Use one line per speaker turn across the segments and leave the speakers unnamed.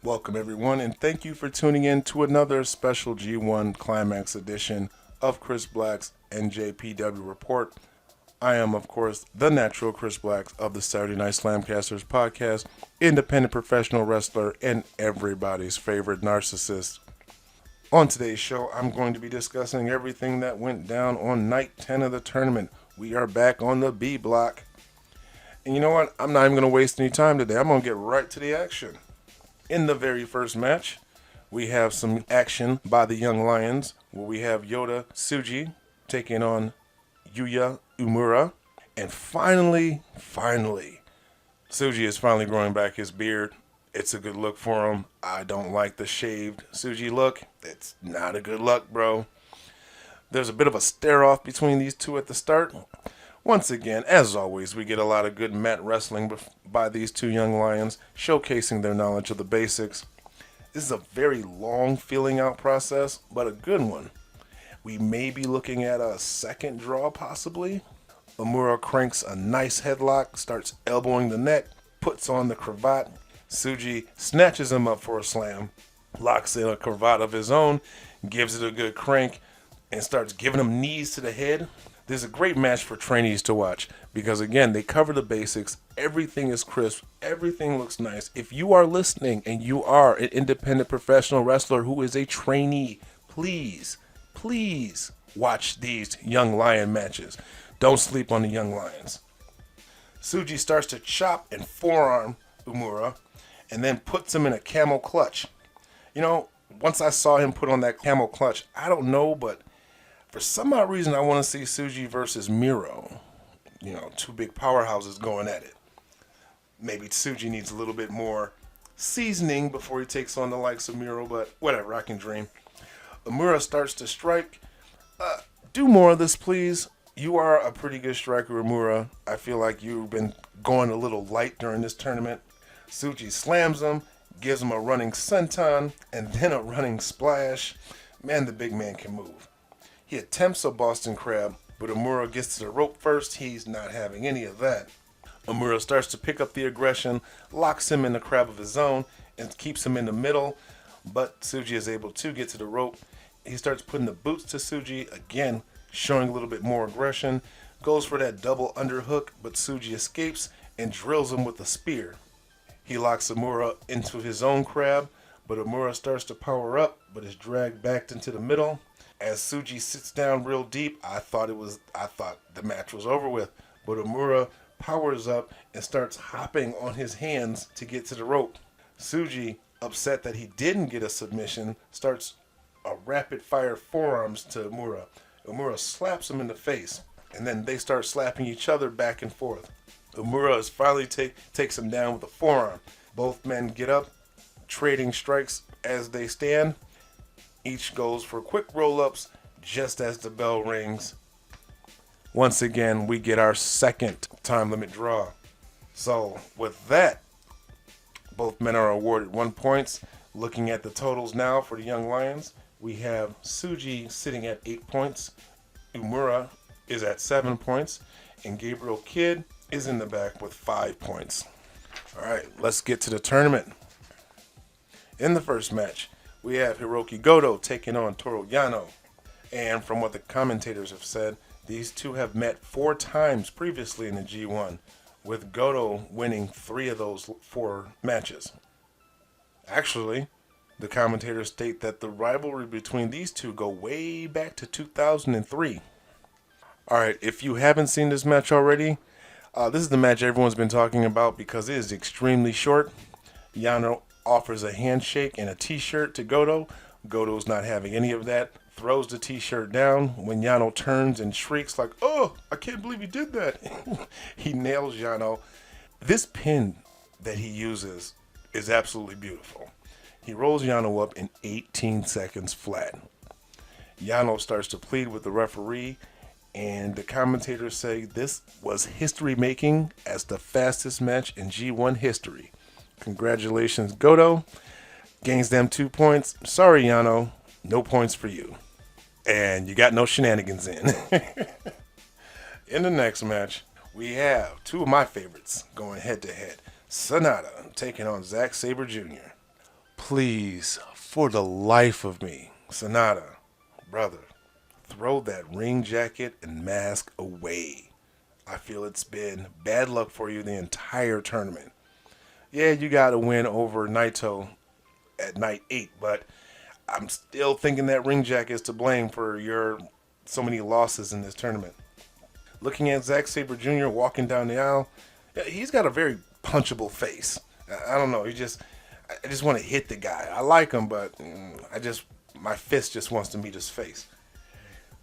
Welcome, everyone, and thank you for tuning in to another special G1 Climax edition of Chris Black's NJPW Report. I am, of course, the natural Chris Black of the Saturday Night SlamCasters podcast, independent professional wrestler, and everybody's favorite narcissist. On today's show, I'm going to be discussing everything that went down on night 10 of the tournament. We are back on the B block. And you know what? I'm not even going to waste any time today. I'm going to get right to the action. In the very first match, we have some action by the Young Lions, where we have Yota Tsuji taking on Yuya Uemura. And finally, Tsuji is finally growing back his beard. It's a good look for him. I don't like the shaved Tsuji look. It's not a good look, bro. There's a bit of a stare-off between these two at the start. Once again, as always, we get a lot of good mat wrestling by these two young lions, showcasing their knowledge of the basics. This is a very long feeling out process, but a good one. We may be looking at a second draw, possibly. Uemura cranks a nice headlock, starts elbowing the neck, puts on the cravat. Tsuji snatches him up for a slam, locks in a cravat of his own, gives it a good crank, and starts giving him knees to the head. This is a great match for trainees to watch because, again, they cover the basics. Everything is crisp. Everything looks nice. If you are listening and you are an independent professional wrestler who is a trainee, please watch these Young Lion matches. Don't sleep on the Young Lions. Tsuji starts to chop and forearm Uemura and then puts him in a camel clutch. You know, once I saw him put on that camel clutch, I don't know, but for some odd reason, I want to see Tsuji versus Miro. You know, two big powerhouses going at it. Maybe Tsuji needs a little bit more seasoning before he takes on the likes of Miro, but whatever, I can dream. Uemura starts to strike. Do more of this, please. You are a pretty good striker, Uemura. I feel like you've been going a little light during this tournament. Tsuji slams him, gives him a running senton, and then a running splash. Man, the big man can move. He attempts a Boston Crab, but Uemura gets to the rope first. He's not having any of that. Uemura starts to pick up the aggression, locks him in the crab of his own, and keeps him in the middle. But Tsuji is able to get to the rope. He starts putting the boots to Tsuji, again, showing a little bit more aggression. Goes for that double underhook, but Tsuji escapes and drills him with a spear. He locks Uemura into his own crab, but Uemura starts to power up, but is dragged back into the middle. As Tsuji sits down real deep, I thought the match was over with. But Uemura powers up and starts hopping on his hands to get to the rope. Tsuji, upset that he didn't get a submission, starts a rapid fire forearms to Uemura. Uemura slaps him in the face, and then they start slapping each other back and forth. Uemura finally takes him down with a forearm. Both men get up, trading strikes as they stand. Each goes for quick roll-ups just as the bell rings. Once again, we get our second time limit draw. So with that, both men are awarded 1 point. Looking at the totals now for the Young Lions, we have Tsuji sitting at 8 points. Uemura is at 7 points. And Gabriel Kidd is in the back with 5 points. All right, let's get to the tournament. In the first match, we have Hiroki Goto taking on Toru Yano. And from what the commentators have said, these two have met 4 times previously in the G1, with Goto winning 3 of those 4 matches. Actually, the commentators state that the rivalry between these two go way back to 2003. Alright, if you haven't seen this match already, this is the match everyone's been talking about because it is extremely short. Yano offers a handshake and a t-shirt to Goto. Goto's not having any of that. Throws the t-shirt down when Yano turns and shrieks like, "Oh, I can't believe he did that." He nails Yano. This pin that he uses is absolutely beautiful. He rolls Yano up in 18 seconds flat. Yano starts to plead with the referee, and the commentators say this was history-making as the fastest match in G1 history. Congratulations, Goto. Gains them 2 points. Sorry, Yano. No points for you. And you got no shenanigans in. In the next match, we have 2 of my favorites going head-to-head. Sonata taking on Zack Sabre Jr. Please, for the life of me, Sonata, brother, throw that ring jacket and mask away. I feel it's been bad luck for you the entire tournament. Yeah, you got to win over Naito at night 8, but I'm still thinking that ring jacket is to blame for your so many losses in this tournament. Looking at Zack Sabre Jr. walking down the aisle, yeah, he's got a very punchable face. I don't know. I just want to hit the guy. I like him, but my fist just wants to meet his face.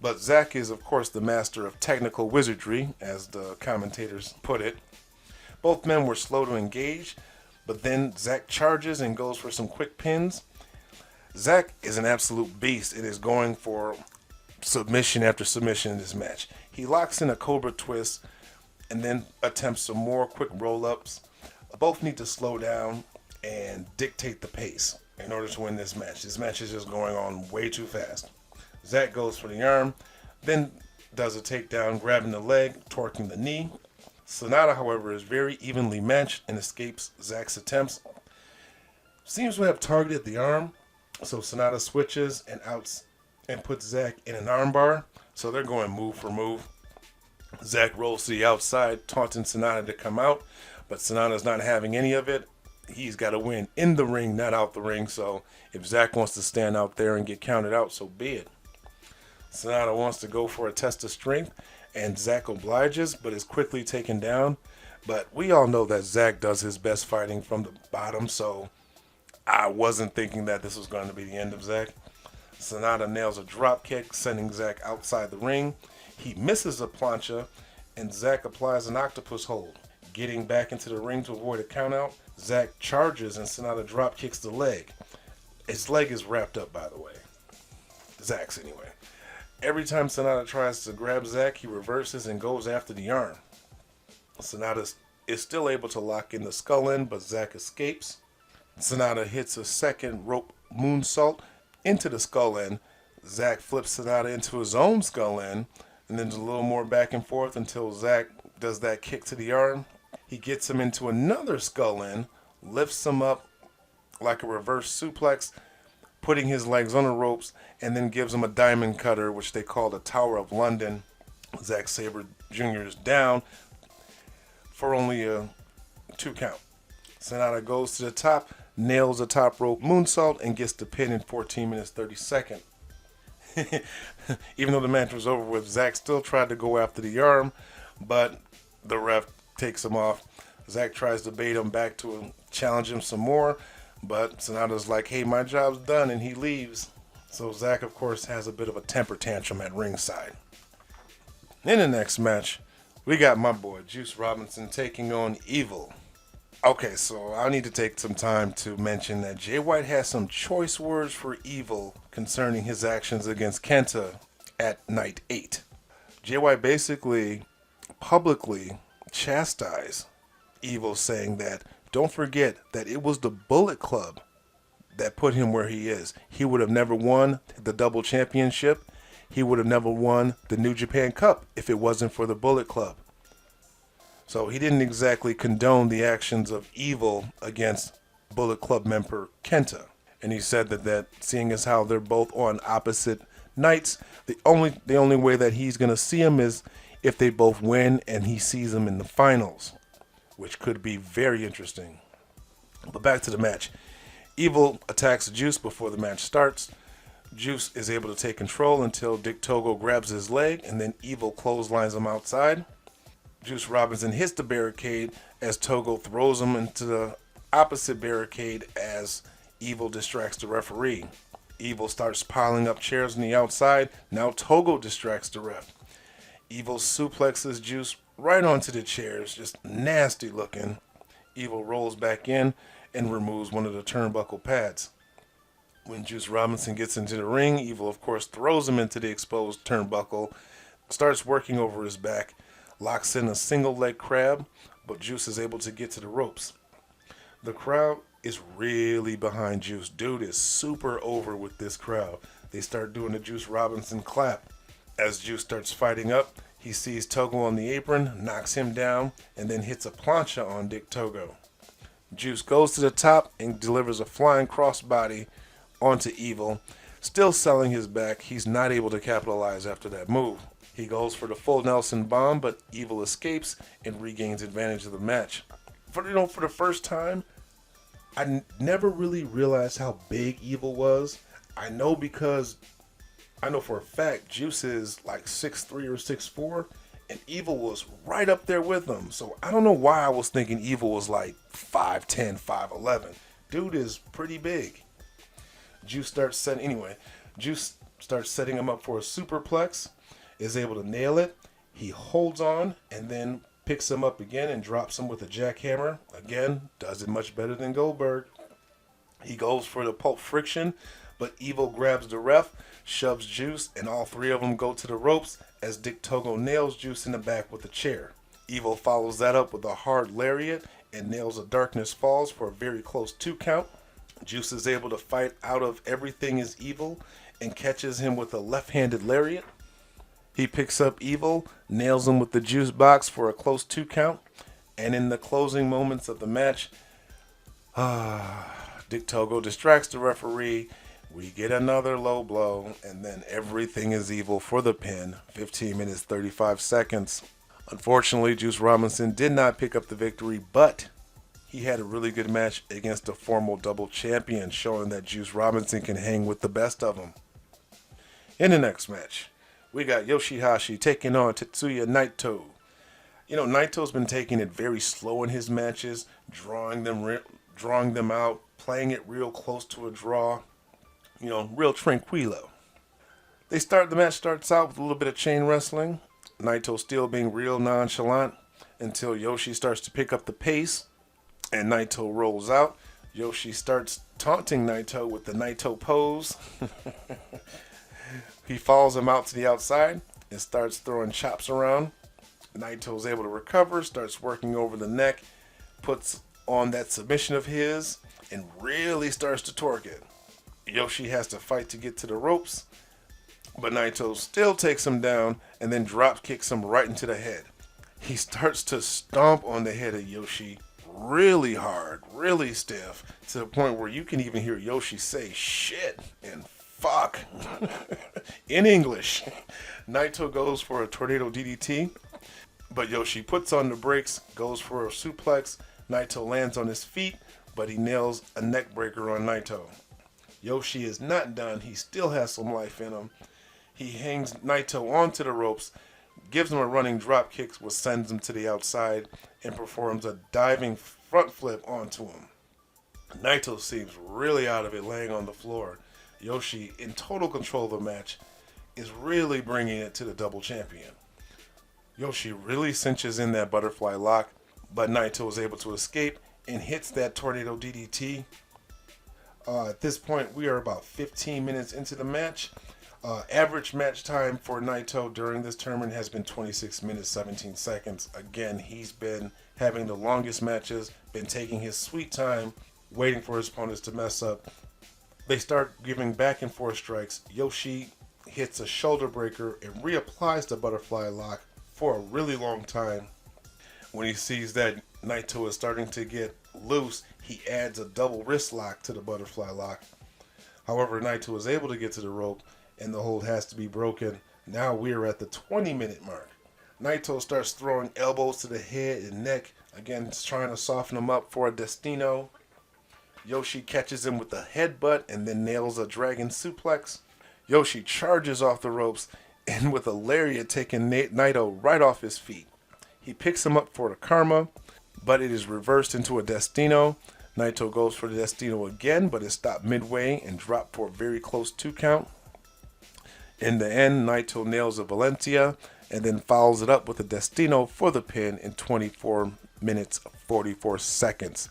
But Zack is, of course, the master of technical wizardry, as the commentators put it. Both men were slow to engage, but then Zack charges and goes for some quick pins. Zack is an absolute beast and is going for submission after submission in this match. He locks in a Cobra twist and then attempts some more quick roll-ups. Both need to slow down and dictate the pace in order to win this match. This match is just going on way too fast. Zack goes for the arm, then does a takedown, grabbing the leg, torquing the knee. Sonata, however, is very evenly matched and escapes Zack's attempts. Seems to have targeted the arm, so Sonata switches and puts Zack in an armbar. So they're going move for move. Zack rolls to the outside, taunting Sonata to come out, but Sonata's not having any of it. He's got to win in the ring, not out the ring. So if Zack wants to stand out there and get counted out, so be it. Sonata wants to go for a test of strength, and Zack obliges, but is quickly taken down. But we all know that Zack does his best fighting from the bottom, so I wasn't thinking that this was going to be the end of Zack. Sonata nails a drop kick, sending Zack outside the ring. He misses a plancha, and Zack applies an octopus hold. Getting back into the ring to avoid a countout, Zack charges and Sonata drop kicks the leg. His leg is wrapped up, by the way. Zack's anyway. Every time Sonata tries to grab Zack, he reverses and goes after the arm. Sonata is still able to lock in the skull end, but Zack escapes. Sonata hits a second rope moonsault into the skull end. Zack flips Sonata into his own skull end, and then there's a little more back and forth until Zack does that kick to the arm. He gets him into another skull end, lifts him up like a reverse suplex, putting his legs on the ropes, and then gives him a diamond cutter, which they call the Tower of London. Zack Sabre Jr. is down for only a 2 count. Sonata goes to the top, nails a top rope moonsault, and gets the pin in 14 minutes 30 seconds. Even though the match was over with, Zack still tried to go after the arm, but the ref takes him off. Zack tries to bait him back to challenge him some more, but Sonata's like, hey, my job's done, and he leaves. So Zack, of course, has a bit of a temper tantrum at ringside. In the next match, we got my boy Juice Robinson taking on Evil. Okay, so I need to take some time to mention that Jay White has some choice words for Evil concerning his actions against Kenta at night 8. Jay White basically publicly chastised Evil, saying that don't forget that it was the Bullet Club that put him where he is. He would have never won the double championship. He would have never won the New Japan Cup if it wasn't for the Bullet Club. So he didn't exactly condone the actions of Evil against Bullet Club member Kenta. And he said that seeing as how they're both on opposite nights, the only way that he's going to see him is if they both win and he sees them in the finals, which could be very interesting. But back to the match. Evil attacks Juice before the match starts. Juice is able to take control until Dick Togo grabs his leg, and then Evil clotheslines him outside. Juice Robinson hits the barricade as Togo throws him into the opposite barricade as Evil distracts the referee. Evil starts piling up chairs on the outside. Now Togo distracts the ref. Evil suplexes Juice right onto the chairs, just nasty looking. Evil rolls back in and removes one of the turnbuckle pads. When Juice Robinson gets into the ring, Evil of course throws him into the exposed turnbuckle, starts working over his back, locks in a single leg crab, but Juice is able to get to the ropes. The crowd is really behind Juice. Dude is super over with this crowd. They start doing the Juice Robinson clap. As Juice starts fighting up, he sees Togo on the apron, knocks him down, and then hits a plancha on Dick Togo. Juice goes to the top and delivers a flying crossbody onto Evil. Still selling his back, he's not able to capitalize after that move. He goes for the full Nelson bomb, but Evil escapes and regains advantage of the match. For the first time, never really realized how big Evil was. I know because I know for a fact Juice is like 6'3" or 6'4", and Evil was right up there with him. So I don't know why I was thinking Evil was like 5'10", 5'11". Dude is pretty big. Juice starts setting him up for a superplex, is able to nail it. He holds on and then picks him up again and drops him with a jackhammer. Again, does it much better than Goldberg. He goes for the pulp friction, but Evil grabs the ref, shoves Juice, and all three of them go to the ropes as Dick Togo nails Juice in the back with a chair. Evil follows that up with a hard lariat and nails a Darkness Falls for a very close 2 count. Juice is able to fight out of Everything is Evil and catches him with a left-handed lariat. He picks up Evil, nails him with the juice box for a close 2 count, and in the closing moments of the match, Dick Togo distracts the referee. We get another low blow, and then Everything is Evil for the pin, 15 minutes 35 seconds. Unfortunately, Juice Robinson did not pick up the victory, but he had a really good match against a former double champion, showing that Juice Robinson can hang with the best of them. In the next match, we got Yoshi-Hashi taking on Tetsuya Naito. You know, Naito's been taking it very slow in his matches, drawing them out, playing it real close to a draw. You know, real tranquilo. The match starts out with a little bit of chain wrestling. Naito still being real nonchalant until Yoshi starts to pick up the pace and Naito rolls out. Yoshi starts taunting Naito with the Naito pose. He follows him out to the outside and starts throwing chops around. Naito's able to recover, starts working over the neck, puts on that submission of his, and really starts to torque it. Yoshi has to fight to get to the ropes, but Naito still takes him down and then drop kicks him right into the head. He starts to stomp on the head of Yoshi really hard, really stiff, to the point where you can even hear Yoshi say shit and fuck in English. Naito goes for a tornado DDT, but Yoshi puts on the brakes, goes for a suplex. Naito lands on his feet, but he nails a neck breaker on Naito. Yoshi is not done. He still has some life in him. He hangs Naito onto the ropes, gives him a running drop kick, which sends him to the outside, and performs a diving front flip onto him. Naito seems really out of it, laying on the floor. Yoshi, in total control of the match, is really bringing it to the double champion. Yoshi really cinches in that butterfly lock, but Naito is able to escape and hits that tornado DDT. At this point, we are about 15 minutes into the match. Average match time for Naito during this tournament has been 26 minutes, 17 seconds. Again, he's been having the longest matches, been taking his sweet time, waiting for his opponents to mess up. They start giving back and forth strikes. Yoshi hits a shoulder breaker and reapplies the butterfly lock for a really long time. When he sees that Naito is starting to get loose, he adds a double wrist lock to the butterfly lock. However, Naito is able to get to the rope, and the hold has to be broken. Now we are at the 20-minute mark. Naito starts throwing elbows to the head and neck, again trying to soften him up for a Destino. Yoshi catches him with a headbutt and then nails a dragon suplex. Yoshi charges off the ropes and with a lariat taking Naito right off his feet. He picks him up for the karma, but it is reversed into a Destino. Naito goes for the Destino again, but is stopped midway and dropped for a very close 2 count. In the end, Naito nails a Valencia and then follows it up with a Destino for the pin in 24 minutes 44 seconds.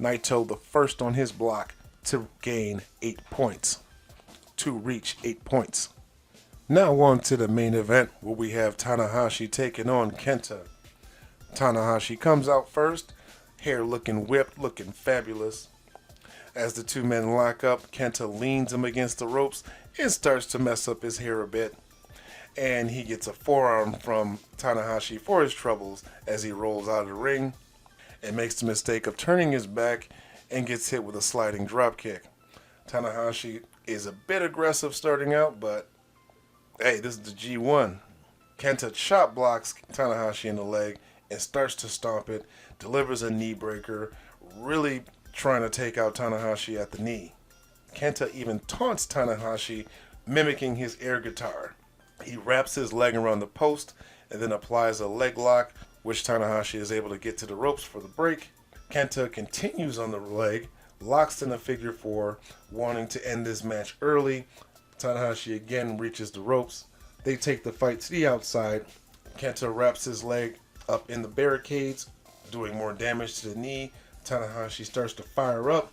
Naito the first on his block to gain 8 points, to reach 8 points. Now on to the main event where we have Tanahashi taking on Kenta. Tanahashi comes out first, hair looking whipped, looking fabulous. As the two men lock up, Kenta leans him against the ropes and starts to mess up his hair a bit. And he gets a forearm from Tanahashi for his troubles as he rolls out of the ring. and makes the mistake of turning his back and gets hit with a sliding drop kick. Tanahashi is a bit aggressive starting out, but hey, this is the G1. Kenta chop blocks Tanahashi in the leg and starts to stomp it, delivers a knee breaker, really trying to take out Tanahashi at the knee. Kenta even taunts Tanahashi, mimicking his air guitar. He wraps his leg around the post and then applies a leg lock, which Tanahashi is able to get to the ropes for the break. Kenta continues on the leg, locks in a figure four, wanting to end this match early. Tanahashi again reaches the ropes. They take the fight to the outside. Kenta wraps his leg up in the barricades, doing more damage to the knee. Tanahashi starts to fire up.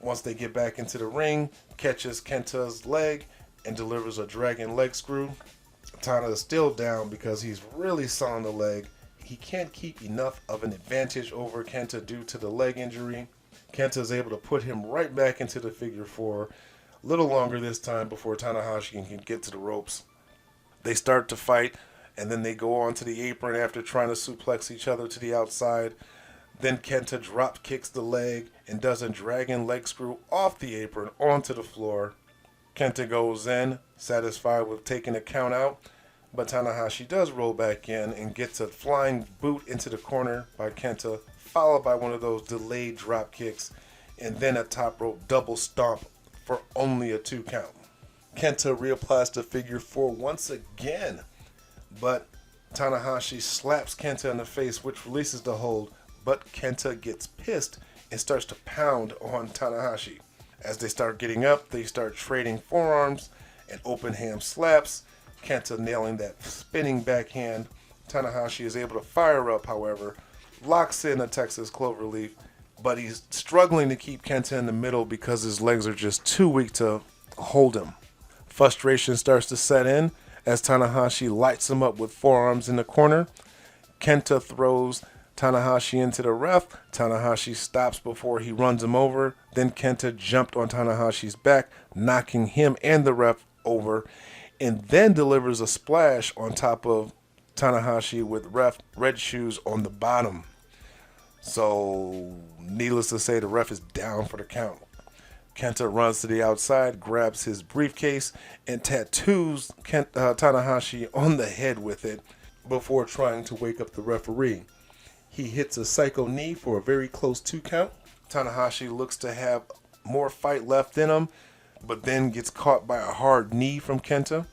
Once they get back into the ring, catches Kenta's leg and delivers a dragon leg screw. Tana is still down because he's really selling the leg. He can't keep enough of an advantage over Kenta due to the leg injury. Kenta is able to put him right back into the figure four. A little longer this time before Tanahashi can get to the ropes. They start to fight, and then they go on to the apron after trying to suplex each other to the outside. Then Kenta drop kicks the leg and does a dragon leg screw off the apron onto the floor. Kenta goes in, satisfied with taking a count out, but Tanahashi does roll back in and gets a flying boot into the corner by Kenta, followed by one of those delayed drop kicks, and then a top rope double stomp for only a 2 count. Kenta reapplies the figure four once again, but Tanahashi slaps Kenta in the face, which releases the hold, but Kenta gets pissed and starts to pound on Tanahashi. As they start getting up, they start trading forearms and open hand slaps. Kenta nailing that spinning backhand. Tanahashi is able to fire up, however, locks in a Texas Cloverleaf, but he's struggling to keep Kenta in the middle because his legs are just too weak to hold him. Frustration starts to set in as Tanahashi lights him up with forearms in the corner. Kenta throws Tanahashi into the ref. Tanahashi stops before he runs him over. Then Kenta jumped on Tanahashi's back, knocking him and the ref over, and then delivers a splash on top of Tanahashi with ref red shoes on the bottom. So, needless to say, the ref is down for the count. Kenta runs to the outside, grabs his briefcase, and tattoos Tanahashi on the head with it before trying to wake up the referee. He hits a psycho knee for a very close 2 count. Tanahashi looks to have more fight left in him, but then gets caught by a hard knee from Kenta.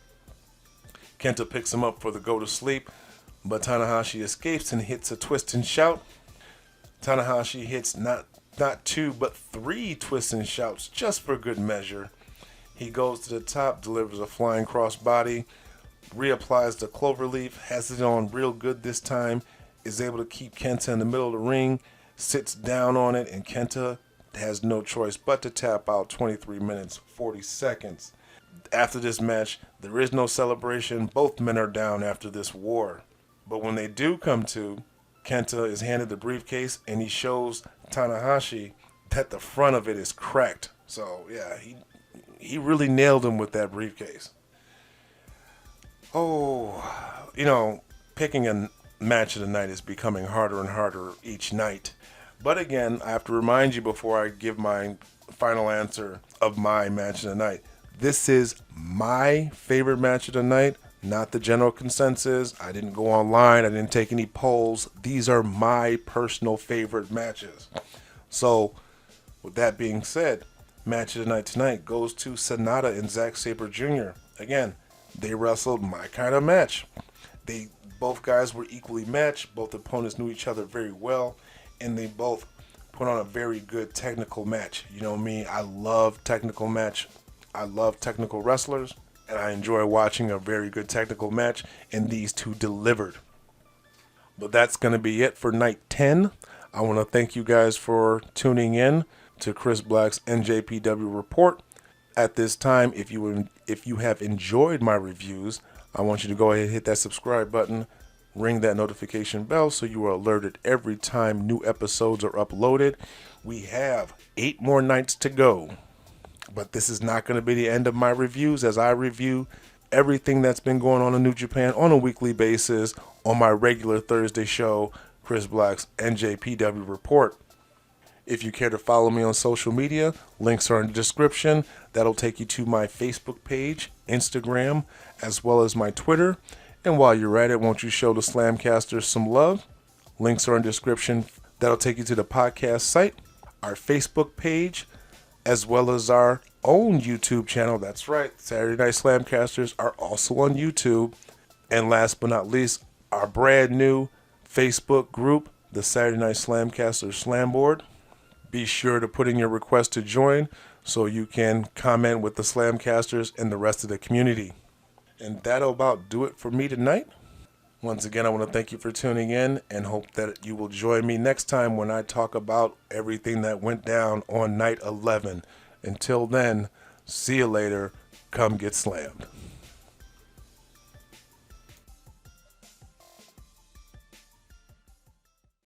Kenta picks him up for the go to sleep, but Tanahashi escapes and hits a twist and shout. Tanahashi hits not 2 but 3 twists and shouts just for good measure. He goes to the top, delivers a flying crossbody, reapplies the cloverleaf, has it on real good this time, is able to keep Kenta in the middle of the ring, sits down on it, and Kenta has no choice but to tap out. 23 minutes, 40 seconds. After this match, there is no celebration. Both men are down after this war. But when they do come to, Kenta is handed the briefcase, and he shows Tanahashi that the front of it is cracked. So, yeah, he really nailed him with that briefcase. Oh, picking a match of the night is becoming harder and harder each night. But again, I have to remind you before I give my final answer of my match of the night. This is my favorite match of the night, not the general consensus. I didn't go online. I didn't take any polls. These are my personal favorite matches. So, with that being said, match of the night tonight goes to Sonata and Zack Sabre Jr. Again, they wrestled my kind of match. Both guys were equally matched. Both opponents knew each other very well, and they both put on a very good technical match. You know me, I love technical match. I love technical wrestlers, and I enjoy watching a very good technical match, and these two delivered. But that's going to be it for night 10. I want to thank you guys for tuning in to Chris Black's NJPW report. At this time, if you have enjoyed my reviews, I want you to go ahead and hit that subscribe button, ring that notification bell so you are alerted every time new episodes are uploaded. We have 8 more nights to go, but this is not going to be the end of my reviews, as I review everything that's been going on in New Japan on a weekly basis on my regular Thursday show, Chris Black's NJPW report. If you care to follow me on social media, links are in the description. That'll take you to my Facebook page, Instagram, as well as my Twitter. And while you're at it, won't you show the SlamCasters some love? Links are in the description. That'll take you to the podcast site, our Facebook page, as well as our own YouTube channel. That's right, Saturday Night SlamCasters are also on YouTube. And last but not least, our brand new Facebook group, the Saturday Night SlamCasters Slam Board. Be sure to put in your request to join so you can comment with the SlamCasters and the rest of the community. And that'll about do it for me tonight. Once again, I want to thank you for tuning in and hope that you will join me next time when I talk about everything that went down on night 11. Until then, see you later. Come get slammed.